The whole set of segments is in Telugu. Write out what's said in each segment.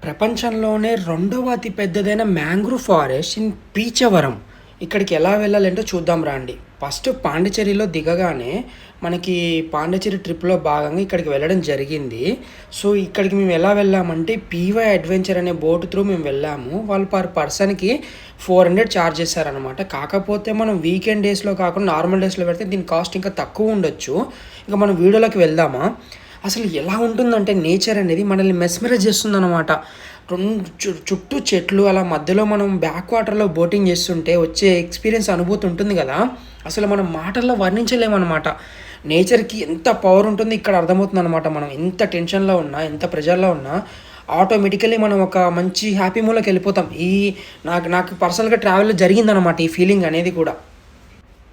ప్రపంచంలోనే రెండవ అతి పెద్దదైన మ్యాంగ్రూవ్ ఫారెస్ట్ ఇన్ పీచవరం. ఇక్కడికి ఎలా వెళ్ళాలంటే చూద్దాం రండి. ఫస్ట్ పాండిచ్చేరిలో దిగగానే మనకి పాండిచ్చేరి ట్రిప్‌లో భాగంగా ఇక్కడికి వెళ్ళడం జరిగింది. సో, ఇక్కడికి మేము ఎలా వెళ్ళామంటే పీవై అడ్వెంచర్ అనే బోట్ త్రూ మేము వెళ్ళాము. వాళ్ళు పర్ పర్సన్‌కి 400 చార్జ్ చేశారనమాట. కాకపోతే మనం వీకెండ్ డేస్‌లో కాకుండా నార్మల్ డేస్‌లో పెడితే దీని కాస్ట్ ఇంకా తక్కువ ఉండొచ్చు. ఇంక మనం వీడియోలోకి వెళ్దామా? అసలు ఎలా ఉంటుందంటే నేచర్ అనేది మనల్ని మెస్మరైజ్ చేస్తుందనమాట. చుట్టూ చెట్లు అలా మధ్యలో మనం బ్యాక్ వాటర్‌లో బోటింగ్ చేస్తుంటే వచ్చే ఎక్స్‌పీరియన్స్ అనుభూతి ఉంటుంది గదా! అసలు మనం మాటల్లో వర్ణించలేమనమాట. నేచర్‌కి ఎంత పవర్ ఉంటుందో ఇక్కడ అర్థమవుతుందనమాట. మనం ఎంత టెన్షన్‌లో ఉన్నా, ఎంత ప్రెషర్‌లో ఉన్నా ఆటోమేటికల్లీ మనం ఒక మంచి హ్యాపీ మూడ్‌లోకి వెళ్ళిపోతాం. నాకు నాకు పర్సనల్‌గా ట్రావెల్‌లో జరిగిందనమాట ఈ ఫీలింగ్ అనేది కూడా.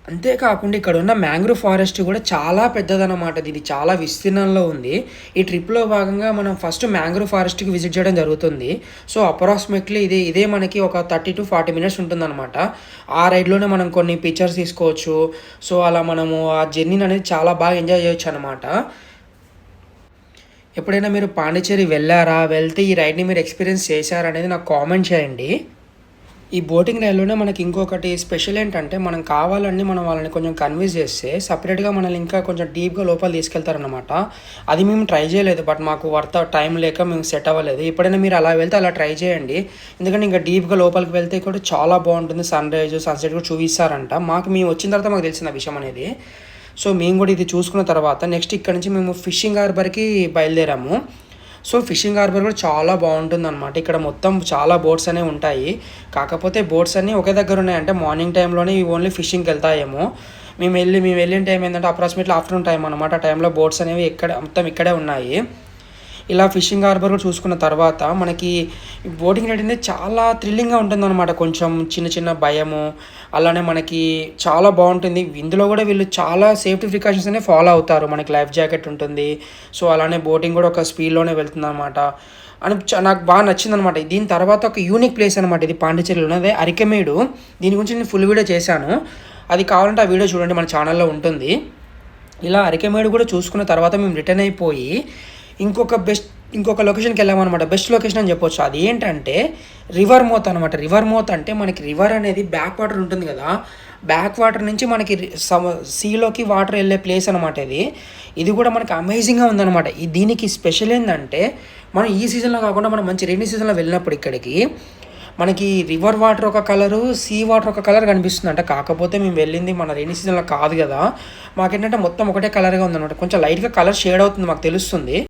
అంతే కాకుండా ఇక్కడున్న మ్యాంగ్రూవ్ ఫారెస్ట్ గూడా చాలా పెద్దదనమాట. ఇది చాలా విస్తీర్ణంలో ఉంది. ఈ ట్రిప్‌లో భాగంగా మనం ఫస్ట్ మ్యాంగ్రూవ్ ఫారెస్ట్‌కి విజిట్ చేయడం జరుగుతుంది. సో, అప్రాక్సిమేట్‌లీ ఇదే మనకి ఒక 30-40 మినిట్స్ ఉంటుందనమాట. ఆ రైడ్‌లోనే మనం కొన్ని పిక్చర్స్ తీసుకోవచ్చు. సో, అలా మనము ఆ జర్నీననేది చాలా బాగా ఎంజాయ్ చేయొచ్చనమాట. ఎప్పుడైనా మీరు పాండిచ్చేరి వెళ్లారా? వెళ్తే ఈ రైడ్‌ని మీరు ఎక్స్‌పీరియన్స్ చేశారా అనేది నాకు కామెంట్ చేయండి. ఈ బోటింగ్ రైడ్‌లోనే మనకి ఇంకొకటి స్పెషల్ ఏంటంటే, మనం కావాలని మనం వాళ్ళని కొంచెం కన్విన్స్ చేస్తే సెపరేట్‌గా మనల్ని ఇంకా కొంచెం డీప్‌గా లోపల తీసుకెళ్తారనమాట. అది మేము ట్రై చేయలేదు. బట్ మాకు టైం లేక మేము సెట్ అవ్వలేదు. ఎప్పుడైనా మీరు అలా వెళ్తే అలా ట్రై చేయండి. ఎందుకంటే ఇంకా డీప్‌గా లోపలికి వెళ్తే కూడా చాలా బాగుంటుంది. సన్‌రైజ్, సన్‌సెట్ కూడా చూపిస్తారంట. మేము వచ్చిన తర్వాత మాకు తెలిసింది ఆ విషయం అనేది. సో, మేము కూడా ఇది చూసుకున్న తర్వాత నెక్స్ట్ ఇక్కడి నుంచి మేము ఫిషింగ్ హార్బర్‌కి బయలుదేరాము. సో, ఫిషింగ్ హార్బర్ కూడా చాలా బాగుంటుందనమాట. ఇక్కడ మొత్తం చాలా బోట్స్ అనేవి ఉంటాయి. కాకపోతే బోట్స్ అన్నీ ఒకే దగ్గర ఉన్నాయి. అంటే మార్నింగ్ టైంలోనే ఇవి ఓన్లీ ఫిషింగ్‌కి వెళ్తాయేమో. మేము వెళ్ళిన టైం ఏంటంటే అప్రాక్సిమేట్‌లీ ఆఫ్టర్‌నూన్ టైం అనమాట. ఆ టైంలో బోట్స్ అనేవి మొత్తం ఇక్కడే ఉన్నాయి. ఇలా ఫిషింగ్ హార్బర్ కూడా చూసుకున్న తర్వాత మనకి బోటింగ్ రైడ్ అనేది చాలా థ్రిల్లింగ్‌గా ఉంటుందనమాట. కొంచెం చిన్న చిన్న భయము, అలానే మనకి చాలా బాగుంటుంది. ఇందులో కూడా వీళ్ళు చాలా సేఫ్టీ ప్రికాషన్స్ అనేవి ఫాలో అవుతారు. మనకి లైఫ్ జాకెట్ ఉంటుంది. సో, అలానే బోటింగ్ కూడా ఒక స్పీడ్‌లోనే వెళ్తుందనమాట. అని నాకు బాగా నచ్చిందనమాట. దీని తర్వాత ఒక యూనిక్ ప్లేస్ అనమాట ఇది పాండిచ్చేరిలో ఉన్నదే అరికెమేడు. దీని గురించి నేను ఫుల్ వీడియో చేశాను. అది కావాలంటే ఆ వీడియో చూడండి, మన ఛానల్‌లో ఉంటుంది. ఇలా అరికెమేడు కూడా చూసుకున్న తర్వాత మేము రిటర్న్ అయిపోయి ఇంకొక లొకేషన్‌కి వెళ్ళామనమాట. బెస్ట్ లొకేషన్ అని చెప్పొచ్చు. అది ఏంటంటే రివర్ మౌత్ అనమాట. రివర్ మౌత్ అంటే మనకి రివర్ అనేది బ్యాక్ వాటర్ ఉంటుంది కదా! బ్యాక్ వాటర్ నుంచి మనకి సీలోకి వాటర్ వెళ్ళే ప్లేస్ అనమాట ఇది. ఇది కూడా మనకి అమేజింగ్‌గా ఉందనమాట. దీనికి స్పెషల్ ఏందంటే మనం ఈ సీజన్‌లో కాకుండా మనం మంచి రెయినీ సీజన్‌లో వెళ్ళినప్పుడు ఇక్కడికి మనకి రివర్ వాటర్ ఒక కలరు, సీ వాటర్ ఒక కలర్ కనిపిస్తుందంట. కాకపోతే మేము వెళ్ళింది మన రెయినీ సీజన్‌లో కాదు కదా! మాకేంటంటే మొత్తం ఒకటే కలర్‌గా ఉందనమాట. కొంచెం లైట్‌గా కలర్ షేడ్ అవుతుంది మాకు తెలుస్తుంది.